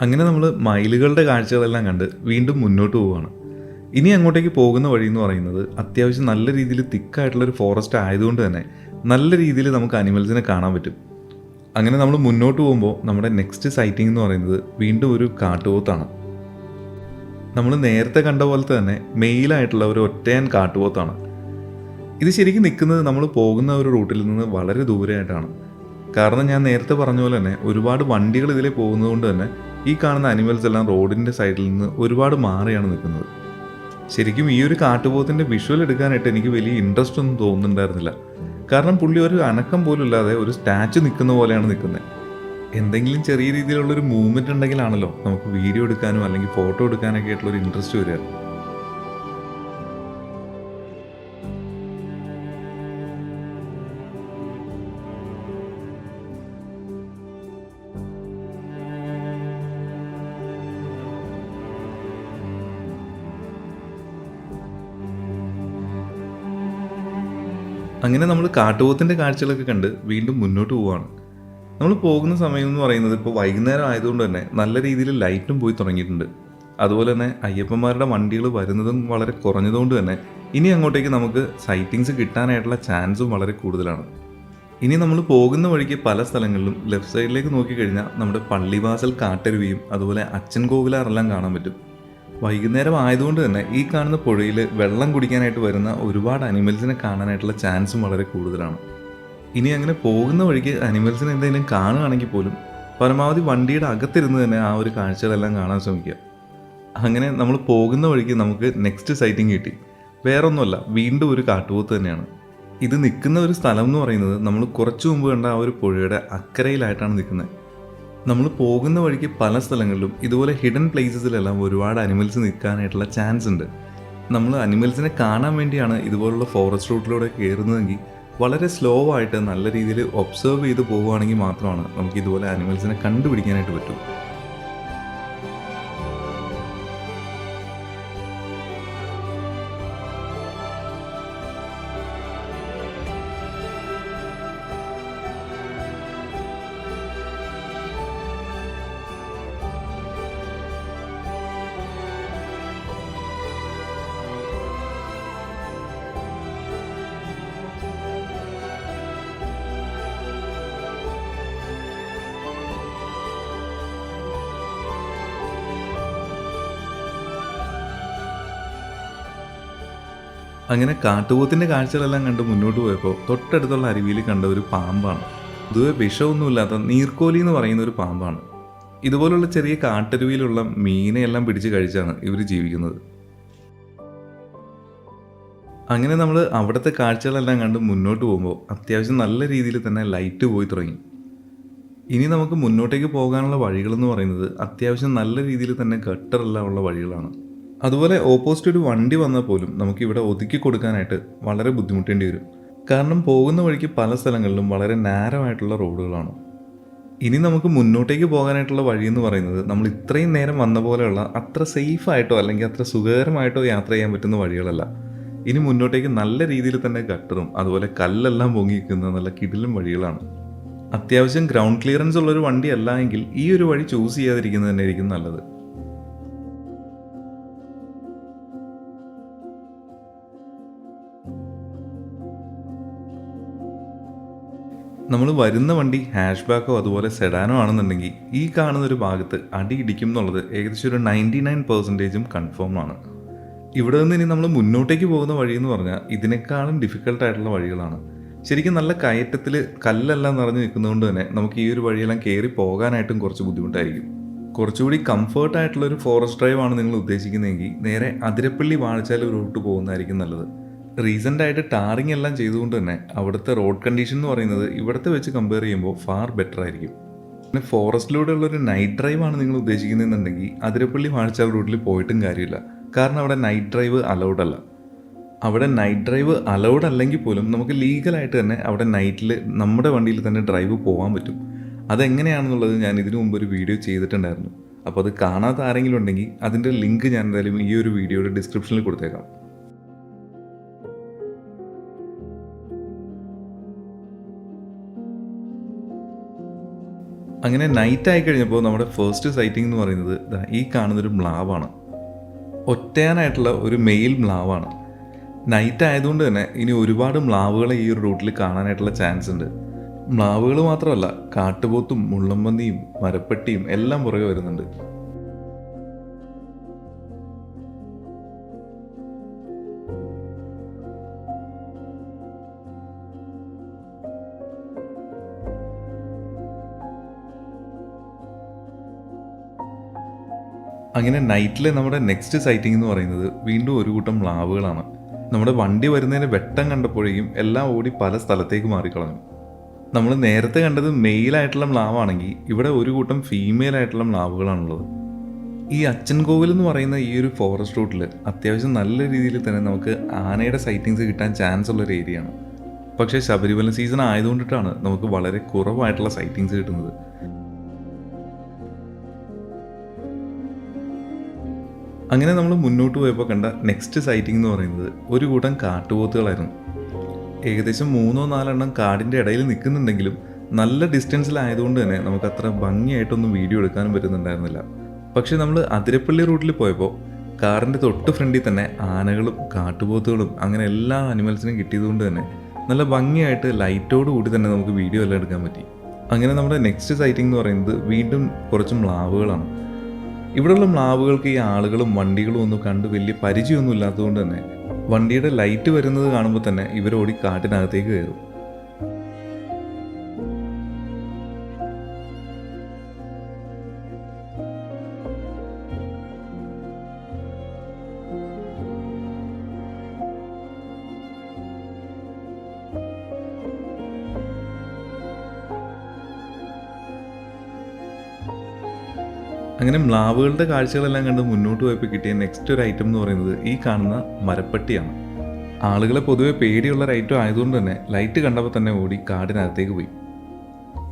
അങ്ങനെ നമ്മൾ മയിലുകളുടെ കാഴ്ചകളെല്ലാം കണ്ട് വീണ്ടും മുന്നോട്ട് പോവുകയാണ്. ഇനി അങ്ങോട്ടേക്ക് പോകുന്ന വഴി എന്ന് പറയുന്നത് അത്യാവശ്യം നല്ല രീതിയിൽ തിക്കായിട്ടുള്ളൊരു ഫോറസ്റ്റ് ആയതുകൊണ്ട് തന്നെ നല്ല രീതിയിൽ നമുക്ക് അനിമൽസിനെ കാണാൻ പറ്റും. അങ്ങനെ നമ്മൾ മുന്നോട്ട് പോകുമ്പോൾ നമ്മുടെ നെക്സ്റ്റ് സൈറ്റിംഗ് എന്ന് പറയുന്നത് വീണ്ടും ഒരു കാട്ടുപോത്താണ്. നമ്മൾ നേരത്തെ കണ്ട പോലത്തെ തന്നെ മെയിലായിട്ടുള്ള ഒരു ഒറ്റയാൻ കാട്ടുപോത്താണ്. ഇത് ശരിക്കും നിൽക്കുന്നത് നമ്മൾ പോകുന്ന ഒരു റൂട്ടിൽ നിന്ന് വളരെ ദൂരെയായിട്ടാണ്. കാരണം ഞാൻ നേരത്തെ പറഞ്ഞ പോലെ തന്നെ ഒരുപാട് വണ്ടികൾ ഇതിലെ പോകുന്നതുകൊണ്ട് തന്നെ ഈ കാണുന്ന അനിമൽസ് എല്ലാം റോഡിൻ്റെ സൈഡിൽ നിന്ന് ഒരുപാട് മാറിയാണ് നിൽക്കുന്നത്. ശരിക്കും ഈ ഒരു കാട്ടുപോത്തിൻ്റെ വിഷ്വൽ എടുക്കാനായിട്ട് എനിക്ക് വലിയ ഇൻട്രസ്റ്റ് ഒന്നും തോന്നുന്നുണ്ടായിരുന്നില്ല. കാരണം പുള്ളി ഒരു അനക്കം പോലും ഇല്ലാതെ ഒരു സ്റ്റാച്ചു നിൽക്കുന്ന പോലെയാണ് നിൽക്കുന്നത്. എന്തെങ്കിലും ചെറിയ രീതിയിലുള്ളൊരു മൂവ്മെൻറ്റ് ഉണ്ടെങ്കിലാണല്ലോ നമുക്ക് വീഡിയോ എടുക്കാനോ അല്ലെങ്കിൽ ഫോട്ടോ എടുക്കാനൊക്കെ ആയിട്ടുള്ളൊരു ഇൻട്രസ്റ്റ് വരിക. അങ്ങനെ നമ്മൾ കാട്ടുപോത്തിൻ്റെ കാഴ്ചകളൊക്കെ കണ്ട് വീണ്ടും മുന്നോട്ട് പോവുകയാണ്. നമ്മൾ പോകുന്ന സമയം എന്ന് പറയുന്നത് ഇപ്പോൾ വൈകുന്നേരം ആയതുകൊണ്ട് തന്നെ നല്ല രീതിയിൽ ലൈറ്റും പോയി തുടങ്ങിയിട്ടുണ്ട്. അതുപോലെ തന്നെ അയ്യപ്പന്മാരുടെ വണ്ടികൾ വരുന്നതും വളരെ കുറഞ്ഞതുകൊണ്ട് തന്നെ ഇനി അങ്ങോട്ടേക്ക് നമുക്ക് സൈറ്റിങ്സ് കിട്ടാനായിട്ടുള്ള ചാൻസും വളരെ കൂടുതലാണ്. ഇനി നമ്മൾ പോകുന്ന വഴിക്ക് പല സ്ഥലങ്ങളിലും ലെഫ്റ്റ് സൈഡിലേക്ക് നോക്കിക്കഴിഞ്ഞാൽ നമ്മുടെ പള്ളിവാസൽ കാട്ടരുവിയും അതുപോലെ അച്ഛൻ കോവിലാറെല്ലാം കാണാൻ പറ്റും. വൈകുന്നേരം ആയതുകൊണ്ട് തന്നെ ഈ കാണുന്ന പുഴയിൽ വെള്ളം കുടിക്കാനായിട്ട് വരുന്ന ഒരുപാട് അനിമൽസിനെ കാണാനായിട്ടുള്ള ചാൻസും വളരെ കൂടുതലാണ്. ഇനി അങ്ങനെ പോകുന്ന വഴിക്ക് അനിമൽസിനെ എന്തെങ്കിലും കാണുകയാണെങ്കിൽ പോലും പരമാവധി വണ്ടിയുടെ അകത്തിരുന്ന് തന്നെ ആ ഒരു കാഴ്ചകളെല്ലാം കാണാൻ ശ്രമിക്കുക. അങ്ങനെ നമ്മൾ പോകുന്ന വഴിക്ക് നമുക്ക് നെക്സ്റ്റ് സൈറ്റിംഗ് കിട്ടി. വേറൊന്നുമല്ല, വീണ്ടും ഒരു കാട്ടുപോത്ത് തന്നെയാണ്. ഇത് നിൽക്കുന്ന ഒരു സ്ഥലം എന്ന് പറയുന്നത് നമ്മൾ കുറച്ചു മുമ്പ് കണ്ട ആ ഒരു പുഴയുടെ അക്കരയിലായിട്ടാണ് നിൽക്കുന്നത്. നമ്മൾ പോകുന്ന വഴിക്ക് പല സ്ഥലങ്ങളിലും ഇതുപോലെ ഹിഡൻ പ്ലേസസിലെല്ലാം ഒരുപാട് അനിമൽസ് നിൽക്കാനായിട്ടുള്ള ചാൻസ് ഉണ്ട്. നമ്മൾ അനിമൽസിനെ കാണാൻ വേണ്ടിയാണ് ഇതുപോലുള്ള ഫോറസ്റ്റ് റൂട്ടിലൂടെ കയറുന്നതെങ്കിൽ വളരെ സ്ലോ ആയിട്ട് നല്ല രീതിയിൽ ഒബ്സർവ് ചെയ്ത് പോവുകയാണെങ്കിൽ മാത്രമാണ് നമുക്ക് ഇതുപോലെ അനിമൽസിനെ കണ്ടുപിടിക്കാനായിട്ട് പറ്റും. അങ്ങനെ കാട്ടുപോത്തിൻ്റെ കാഴ്ചകളെല്ലാം കണ്ട് മുന്നോട്ട് പോയപ്പോൾ തൊട്ടടുത്തുള്ള അരുവിയിൽ കണ്ട ഒരു പാമ്പാണ്. ഇതുവരെ വിഷമൊന്നുമില്ലാത്ത നീർക്കോലി എന്ന് പറയുന്ന ഒരു പാമ്പാണ്. ഇതുപോലുള്ള ചെറിയ കാട്ടരുവിയിലുള്ള മീനെയെല്ലാം പിടിച്ച് കഴിച്ചാണ് ഇവർ ജീവിക്കുന്നത്. അങ്ങനെ നമ്മൾ അവിടുത്തെ കാഴ്ചകളെല്ലാം കണ്ട് മുന്നോട്ട് പോകുമ്പോൾ അത്യാവശ്യം നല്ല രീതിയിൽ തന്നെ ലൈറ്റ് പോയി തുടങ്ങി. ഇനി നമുക്ക് മുന്നോട്ടേക്ക് പോകാനുള്ള വഴികളെന്ന് പറയുന്നത് അത്യാവശ്യം നല്ല രീതിയിൽ തന്നെ ഗട്ടറെല്ലാം ഉള്ള വഴികളാണ്. അതുപോലെ ഓപ്പോസിറ്റ് ഒരു വണ്ടി വന്നാൽ പോലും നമുക്കിവിടെ ഒതുക്കി കൊടുക്കാനായിട്ട് വളരെ ബുദ്ധിമുട്ടേണ്ടി വരും. കാരണം പോകുന്ന വഴിക്ക് പല സ്ഥലങ്ങളിലും വളരെ നാരമായിട്ടുള്ള റോഡുകളാണ്. ഇനി നമുക്ക് മുന്നോട്ടേക്ക് പോകാനായിട്ടുള്ള വഴി എന്ന് പറയുന്നത് നമ്മൾ ഇത്രയും നേരം വന്ന പോലെയുള്ള അത്ര സേഫായിട്ടോ അല്ലെങ്കിൽ അത്ര സുഖകരമായിട്ടോ യാത്ര ചെയ്യാൻ പറ്റുന്ന വഴികളല്ല. ഇനി മുന്നോട്ടേക്ക് നല്ല രീതിയിൽ തന്നെ ഗട്ടറും അതുപോലെ കല്ലെല്ലാം പൊങ്ങി നിൽക്കുന്ന നല്ല കിടിലും വഴികളാണ്. അത്യാവശ്യം ഗ്രൗണ്ട് ക്ലിയറൻസ് ഉള്ളൊരു വണ്ടി അല്ല എങ്കിൽ ഈ ഒരു വഴി ചൂസ് ചെയ്യാതിരിക്കുന്നത് തന്നെ ആയിരിക്കും നല്ലത്. നമ്മൾ വരുന്ന വണ്ടി ഹാഷ് ബാക്കോ അതുപോലെ സെഡാനോ ആണെന്നുണ്ടെങ്കിൽ ഈ കാണുന്നൊരു ഭാഗത്ത് അടി ഇടിക്കും എന്നുള്ളത് ഏകദേശം ഒരു 99% കൺഫേം ആണ്. ഇവിടെ നിന്ന് ഇനി നമ്മൾ മുന്നോട്ടേക്ക് പോകുന്ന വഴി എന്ന് പറഞ്ഞാൽ ഇതിനേക്കാളും ഡിഫിക്കൽട്ടായിട്ടുള്ള വഴികളാണ്. ശരിക്കും നല്ല കയറ്റത്തിൽ കല്ലെല്ലാം നിറഞ്ഞു നിൽക്കുന്നതുകൊണ്ട് തന്നെ നമുക്ക് ഈ ഒരു വഴിയെല്ലാം കയറി പോകാനായിട്ടും കുറച്ച് ബുദ്ധിമുട്ടായിരിക്കും. കുറച്ചുകൂടി കംഫർട്ടായിട്ടുള്ളൊരു ഫോറസ്റ്റ് ഡ്രൈവ് ആണ് നിങ്ങൾ ഉദ്ദേശിക്കുന്നതെങ്കിൽ നേരെ അതിരപ്പള്ളി വാഴച്ചാൽ റൂട്ട് പോകുന്നതായിരിക്കും നല്ലത്. റീസെൻ്റായിട്ട് ടാറിങ് എല്ലാം ചെയ്തുകൊണ്ട് തന്നെ അവിടുത്തെ റോഡ് കണ്ടീഷൻ എന്ന് പറയുന്നത് ഇവിടുത്തെ വെച്ച് കമ്പയർ ചെയ്യുമ്പോൾ ഫാർ ബെറ്റർ ആയിരിക്കും. പിന്നെ ഫോറസ്റ്റിലൂടെ ഉള്ളൊരു നൈറ്റ് ഡ്രൈവാണ് നിങ്ങൾ ഉദ്ദേശിക്കുന്നതെന്നുണ്ടെങ്കിൽ അതിരപ്പള്ളി വാഴച്ചാൽ റൂട്ടിൽ പോയിട്ടും കാര്യമില്ല. കാരണം അവിടെ നൈറ്റ് ഡ്രൈവ് അലൗഡ് അല്ല. അവിടെ നൈറ്റ് ഡ്രൈവ് അലൗഡ് അല്ലെങ്കിൽ പോലും നമുക്ക് ലീഗലായിട്ട് തന്നെ അവിടെ നൈറ്റിൽ നമ്മുടെ വണ്ടിയിൽ തന്നെ ഡ്രൈവ് പോകാൻ പറ്റും. അതെങ്ങനെയാണെന്നുള്ളത് ഞാൻ ഇതിനു മുമ്പ് ഒരു വീഡിയോ ചെയ്തിട്ടുണ്ടായിരുന്നു. അപ്പോൾ അത് കാണാത്ത ആരെങ്കിലും ഉണ്ടെങ്കിൽ അതിൻ്റെ ലിങ്ക് ഞാൻ എന്തായാലും ഈ ഒരു വീഡിയോയുടെ ഡിസ്ക്രിപ്ഷനിൽ കൊടുത്തേക്കാം. അങ്ങനെ നൈറ്റ് ആയി കഴിഞ്ഞപ്പോൾ നമ്മുടെ ഫസ്റ്റ് സൈറ്റിംഗ് എന്ന് പറയുന്നത് ഈ കാണുന്നൊരു മ്ലാവാണ്. ഒറ്റയാനായിട്ടുള്ള ഒരു മെയിൽ മ്ലാവാണ്. നൈറ്റ് ആയതുകൊണ്ട് തന്നെ ഇനി ഒരുപാട് മ്ലാവുകളെ ഈ ഒരു റൂട്ടിൽ കാണാനായിട്ടുള്ള ചാൻസ് ഉണ്ട്. മ്ലാവുകൾ മാത്രമല്ല, കാട്ടുപോത്തും മുള്ളമ്പന്നിയും മരപ്പെട്ടിയും എല്ലാം പുറകെ വരുന്നുണ്ട്. അങ്ങനെ നൈറ്റിലെ നമ്മുടെ നെക്സ്റ്റ് സൈറ്റിംഗ് എന്ന് പറയുന്നത് വീണ്ടും ഒരു കൂട്ടം മ്ലാവുകളാണ്. നമ്മുടെ വണ്ടി വരുന്നതിന് വെട്ടം കണ്ടപ്പോഴേക്കും എല്ലാം ഓടി പല സ്ഥലത്തേക്ക് മാറിക്കളഞ്ഞു. നമ്മൾ നേരത്തെ കണ്ടത് മെയിലായിട്ടുള്ള മ്ലാവാണെങ്കിൽ ഇവിടെ ഒരു കൂട്ടം ഫീമെയിൽ ആയിട്ടുള്ള മ്ലാവുകളാണുള്ളത്. ഈ അച്ചൻകോവിൽ എന്ന് പറയുന്ന ഈ ഒരു ഫോറസ്റ്റ് റൂട്ടിൽ അത്യാവശ്യം നല്ല രീതിയിൽ തന്നെ നമുക്ക് ആനയുടെ സൈറ്റിങ്സ് കിട്ടാൻ ചാൻസ് ഉള്ളൊരു ഏരിയയാണ്. പക്ഷേ ശബരിമല സീസൺ ആയതുകൊണ്ടിട്ടാണ് നമുക്ക് വളരെ കുറവായിട്ടുള്ള സൈറ്റിങ്സ് കിട്ടുന്നത്. അങ്ങനെ നമ്മൾ മുന്നോട്ട് പോയപ്പോൾ കണ്ട നെക്സ്റ്റ് സൈറ്റിംഗ് എന്ന് പറയുന്നത് ഒരു കൂട്ടം കാട്ടുപോത്തുകളായിരുന്നു. ഏകദേശം 3-4 എണ്ണം കാടിൻ്റെ ഇടയിൽ നിൽക്കുന്നുണ്ടെങ്കിലും നല്ല ഡിസ്റ്റൻസിലായതുകൊണ്ട് തന്നെ നമുക്ക് അത്ര ഭംഗിയായിട്ടൊന്നും വീഡിയോ എടുക്കാനും പറ്റുന്നുണ്ടായിരുന്നില്ല. പക്ഷേ നമ്മൾ അതിരപ്പള്ളി റൂട്ടിൽ പോയപ്പോൾ കാറിൻ്റെ തൊട്ട് ഫ്രണ്ടിൽ തന്നെ ആനകളും കാട്ടുപോത്തുകളും അങ്ങനെ എല്ലാ അനിമൽസിനും കിട്ടിയതുകൊണ്ട് തന്നെ നല്ല ഭംഗിയായിട്ട് ലൈറ്റോട് കൂടി തന്നെ നമുക്ക് വീഡിയോ എല്ലാം എടുക്കാൻ പറ്റി. അങ്ങനെ നമ്മുടെ നെക്സ്റ്റ് സൈറ്റിംഗ് എന്ന് പറയുന്നത് വീണ്ടും കുറച്ച് മ്ലാവുകളാണ്. ഇവിടെയുള്ള മ്ലാവുകൾക്ക് ഈ ആളുകളും വണ്ടികളും ഒന്നും കണ്ട് വലിയ പരിചയമൊന്നും ഇല്ലാത്തതുകൊണ്ട് തന്നെ വണ്ടിയുടെ ലൈറ്റ് വരുന്നത് കാണുമ്പോൾ തന്നെ ഇവരോടി കാട്ടിനകത്തേക്ക് കയറും. അങ്ങനെ മ്ലാവുകളുടെ കാഴ്ചകളെല്ലാം കണ്ട് മുന്നോട്ട് പോയപ്പോൾ കിട്ടിയ നെക്സ്റ്റ് ഒരു ഐറ്റം എന്ന് പറയുന്നത് ഈ കാണുന്ന മരപ്പട്ടിയാണ്. ആളുകളെ പൊതുവെ പേടിയുള്ള ഒരു ഐറ്റം ആയതുകൊണ്ട് തന്നെ ലൈറ്റ് കണ്ടപ്പോൾ തന്നെ ഓടി കാടിനകത്തേക്ക് പോയി.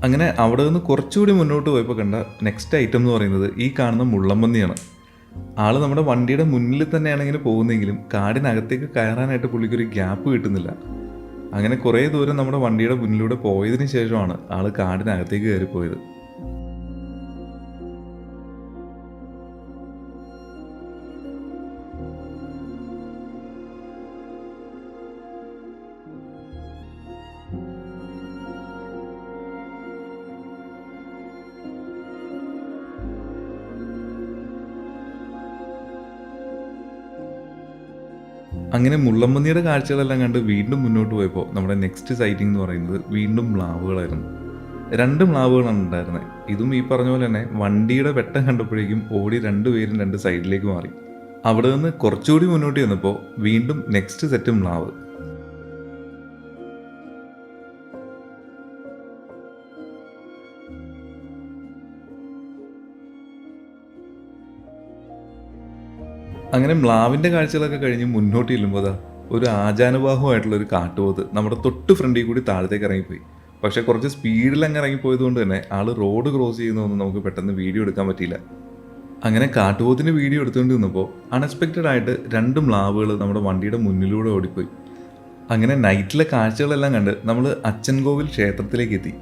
അങ്ങനെ അവിടെ നിന്ന് കുറച്ചുകൂടി മുന്നോട്ട് പോയപ്പോൾ കണ്ട നെക്സ്റ്റ് ഐറ്റം എന്ന് പറയുന്നത് ഈ കാണുന്ന മുള്ളമ്പന്നിയാണ്. ആൾ നമ്മുടെ വണ്ടിയുടെ മുന്നിൽ തന്നെയാണ് ഇങ്ങനെ പോകുന്നതെങ്കിലും കാടിനകത്തേക്ക് കയറാനായിട്ട് പുള്ളിക്കൊരു ഗ്യാപ്പ് കിട്ടുന്നില്ല. അങ്ങനെ കുറേ ദൂരം നമ്മുടെ വണ്ടിയുടെ മുന്നിലൂടെ പോയതിന് ശേഷമാണ് ആൾ കാടിനകത്തേക്ക് കയറിപ്പോയത്. അങ്ങനെ മുള്ളമ്പന്നിയുടെ കാഴ്ചകളെല്ലാം കണ്ട് വീണ്ടും മുന്നോട്ട് പോയപ്പോൾ നമ്മുടെ നെക്സ്റ്റ് സൈറ്റിംഗ് എന്ന് പറയുന്നത് വീണ്ടും മ്ലാവുകളായിരുന്നു. 2 മ്ലാവുകളാണ് ഉണ്ടായിരുന്നത്. ഇതും ഈ പറഞ്ഞ പോലെ തന്നെ വണ്ടിയുടെ വെട്ടം കണ്ടപ്പോഴേക്കും ഓടി 2 പേരും 2 സൈഡിലേക്ക് മാറി. അവിടെ നിന്ന് കുറച്ചുകൂടി മുന്നോട്ട് ചെന്നപ്പോൾ വീണ്ടും നെക്സ്റ്റ് സെറ്റ് മ്ലാവ്. അങ്ങനെ മ്ലാവിൻ്റെ കാഴ്ചകളൊക്കെ കഴിഞ്ഞ് മുന്നോട്ട് ചെല്ലുമ്പോൾ ഒരു ആചാനുബാഹുവായിട്ടുള്ള ഒരു കാട്ടുപോത്ത് നമ്മുടെ തൊട്ട് ഫ്രണ്ടിൽ കൂടി താഴത്തേക്ക് ഇറങ്ങിപ്പോയി. പക്ഷേ കുറച്ച് സ്പീഡിൽ അങ്ങ് ഇറങ്ങിപ്പോയത് കൊണ്ട് തന്നെ ആൾ റോഡ് ക്രോസ് ചെയ്യുന്നതൊന്നും നമുക്ക് പെട്ടെന്ന് വീഡിയോ എടുക്കാൻ പറ്റിയില്ല. അങ്ങനെ കാട്ടുപോത്തിൻ്റെ വീഡിയോ എടുത്തുകൊണ്ട് നിന്നപ്പോൾ അൺഎക്സ്പെക്റ്റഡ് ആയിട്ട് 2 മ്ലാവുകൾ നമ്മുടെ വണ്ടിയുടെ മുന്നിലൂടെ ഓടിപ്പോയി. അങ്ങനെ നൈറ്റിലെ കാഴ്ചകളെല്ലാം കണ്ട് നമ്മൾ അച്ചൻകോവിൽ ക്ഷേത്രത്തിലേക്ക് എത്തി.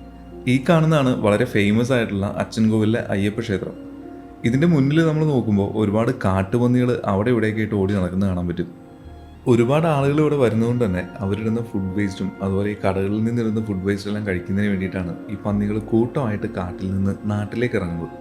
ഈ കാണുന്നതാണ് വളരെ ഫേമസ് ആയിട്ടുള്ള അച്ചൻകോവിലെ അയ്യപ്പ ക്ഷേത്രം. ഇതിൻ്റെ മുന്നിൽ നമ്മൾ നോക്കുമ്പോൾ ഒരുപാട് കാട്ടുപന്നികൾ അവിടെ ഇവിടെയൊക്കെ ആയിട്ട് ഓടി നടക്കുന്നത് കാണാൻ പറ്റും. ഒരുപാട് ആളുകൾ ഇവിടെ വരുന്നതുകൊണ്ട് തന്നെ അവരിടുന്ന ഫുഡ് വേസ്റ്റും അതുപോലെ ഈ കടകളിൽ നിന്നിടുന്ന ഫുഡ് വേസ്റ്റ് എല്ലാം കഴിക്കുന്നതിന് വേണ്ടിയിട്ടാണ് ഈ പന്നികൾ കൂട്ടമായിട്ട് കാട്ടിൽ നിന്ന് നാട്ടിലേക്ക് ഇറങ്ങുന്നത്.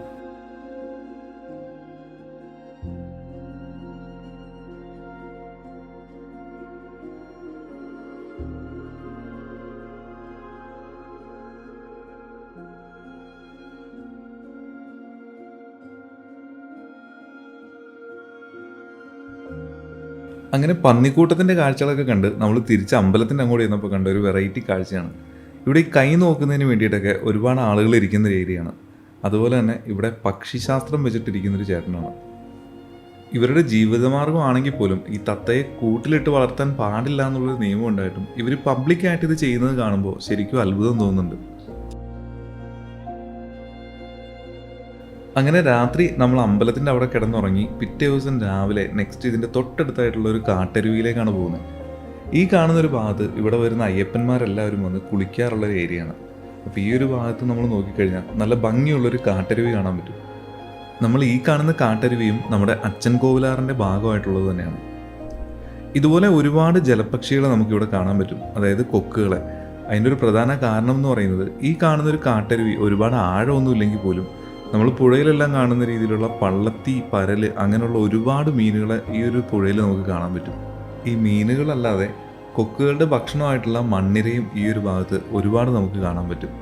അങ്ങനെ പന്നിക്കൂട്ടത്തിൻ്റെ കാഴ്ചകളൊക്കെ കണ്ട് നമ്മൾ തിരിച്ച് അമ്പലത്തിൻ്റെ അങ്ങോട്ട് ചെന്നപ്പോൾ കണ്ട ഒരു വെറൈറ്റി കാഴ്ചയാണ്. ഇവിടെ ഈ കൈ നോക്കുന്നതിന് വേണ്ടിയിട്ടൊക്കെ ഒരുപാട് ആളുകൾ ഇരിക്കുന്ന ഒരു ഏരിയയാണ്. അതുപോലെ തന്നെ ഇവിടെ പക്ഷിശാസ്ത്രം വെച്ചിട്ടിരിക്കുന്നൊരു ചേട്ടനാണ്. ഇവരുടെ ജീവിതമാർഗ്ഗമാണെങ്കിൽ പോലും ഈ തത്തയെ കൂട്ടിലിട്ട് വളർത്താൻ പാടില്ല എന്നുള്ളൊരു നിയമം ഉണ്ടായിട്ടും ഇവർ പബ്ലിക്കായിട്ട് ഇത് ചെയ്യുന്നത് കാണുമ്പോൾ ശരിക്കും അത്ഭുതം തോന്നുന്നുണ്ട്. അങ്ങനെ രാത്രി നമ്മൾ അമ്പലത്തിൻ്റെ അവിടെ കിടന്നുറങ്ങി പിറ്റേ ദിവസം രാവിലെ നെക്സ്റ്റ് ഇതിൻ്റെ തൊട്ടടുത്തായിട്ടുള്ള ഒരു കാട്ടരുവിയിലേക്കാണ് പോകുന്നത്. ഈ കാണുന്നൊരു ഭാഗത്ത് ഇവിടെ വരുന്ന അയ്യപ്പന്മാരെല്ലാവരും വന്ന് കുളിക്കാറുള്ളൊരു ഏരിയയാണ്. അപ്പോൾ ഈ ഒരു ഭാഗത്ത് നമ്മൾ നോക്കിക്കഴിഞ്ഞാൽ നല്ല ഭംഗിയുള്ളൊരു കാട്ടരുവി കാണാൻ പറ്റും. നമ്മൾ ഈ കാണുന്ന കാട്ടരുവിയും നമ്മുടെ അച്ചൻ കോവിലാറിൻ്റെ ഭാഗമായിട്ടുള്ളത് തന്നെയാണ്. ഇതുപോലെ ഒരുപാട് ജലപക്ഷികളെ നമുക്കിവിടെ കാണാൻ പറ്റും, അതായത് കൊക്കുകളെ. അതിൻ്റെ ഒരു പ്രധാന കാരണം എന്ന് പറയുന്നത് ഈ കാണുന്നൊരു കാട്ടരുവി ഒരുപാട് ആഴമൊന്നും ഇല്ലെങ്കിൽ പോലും നമ്മൾ പുഴയിലെല്ലാം കാണുന്ന രീതിയിലുള്ള പള്ളത്തി, പരല് അങ്ങനെയുള്ള ഒരുപാട് മീനുകളെ ഈ ഒരു പുഴയിൽ നമുക്ക് കാണാൻ പറ്റും. ഈ മീനുകളല്ലാതെ കൊക്കുകളുടെ ഭക്ഷണമായിട്ടുള്ള മണ്ണിരയും ഈ ഒരു ഭാഗത്ത് ഒരുപാട് നമുക്ക് കാണാൻ പറ്റും.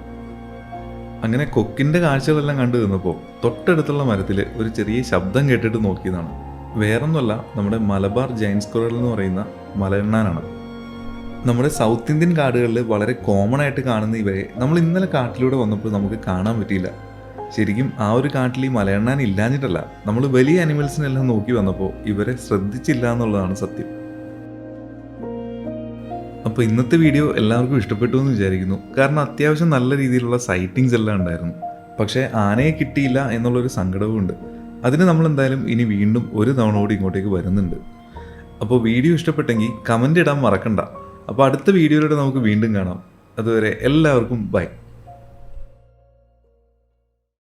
അങ്ങനെ കൊക്കിൻ്റെ കാഴ്ചകളെല്ലാം കണ്ടു നിന്നപ്പോൾ തൊട്ടടുത്തുള്ള മരത്തിൽ ഒരു ചെറിയ ശബ്ദം കേട്ടിട്ട് നോക്കിയതാണ്. വേറൊന്നുമല്ല, നമ്മുടെ മലബാർ ജൈൻറ്റ് സ്ക്വയറൽ എന്ന് പറയുന്ന മലയണ്ണാനാണ്. നമ്മുടെ സൗത്ത് ഇന്ത്യൻ കാടുകളിൽ വളരെ കോമൺ ആയിട്ട് കാണുന്ന ഇവയെ നമ്മൾ ഇന്നലെ കാട്ടിലൂടെ വന്നപ്പോൾ നമുക്ക് കാണാൻ പറ്റിയില്ല. ശരിക്കും ആ ഒരു കാട്ടിൽ ഈ മലയണ്ണാൻ ഇല്ലാഞ്ഞിട്ടല്ല, നമ്മൾ വലിയ അനിമൽസിനെല്ലാം നോക്കി വന്നപ്പോൾ ഇവരെ ശ്രദ്ധിച്ചില്ല എന്നുള്ളതാണ് സത്യം. അപ്പോൾ ഇന്നത്തെ വീഡിയോ എല്ലാവർക്കും ഇഷ്ടപ്പെട്ടു എന്ന് വിചാരിക്കുന്നു. കാരണം അത്യാവശ്യം നല്ല രീതിയിലുള്ള സൈറ്റിങ്സ് എല്ലാം ഉണ്ടായിരുന്നു. പക്ഷേ ആനയെ കിട്ടിയില്ല എന്നുള്ളൊരു സങ്കടവും ഉണ്ട്. അതിന് നമ്മൾ എന്തായാലും ഇനി വീണ്ടും ഒരു തവണ കൂടി ഇങ്ങോട്ടേക്ക് വരുന്നുണ്ട്. അപ്പോൾ വീഡിയോ ഇഷ്ടപ്പെട്ടെങ്കിൽ കമൻ്റ് ഇടാൻ മറക്കണ്ട. അപ്പോൾ അടുത്ത വീഡിയോയിലൂടെ നമുക്ക് വീണ്ടും കാണാം. അതുവരെ എല്ലാവർക്കും ബൈ.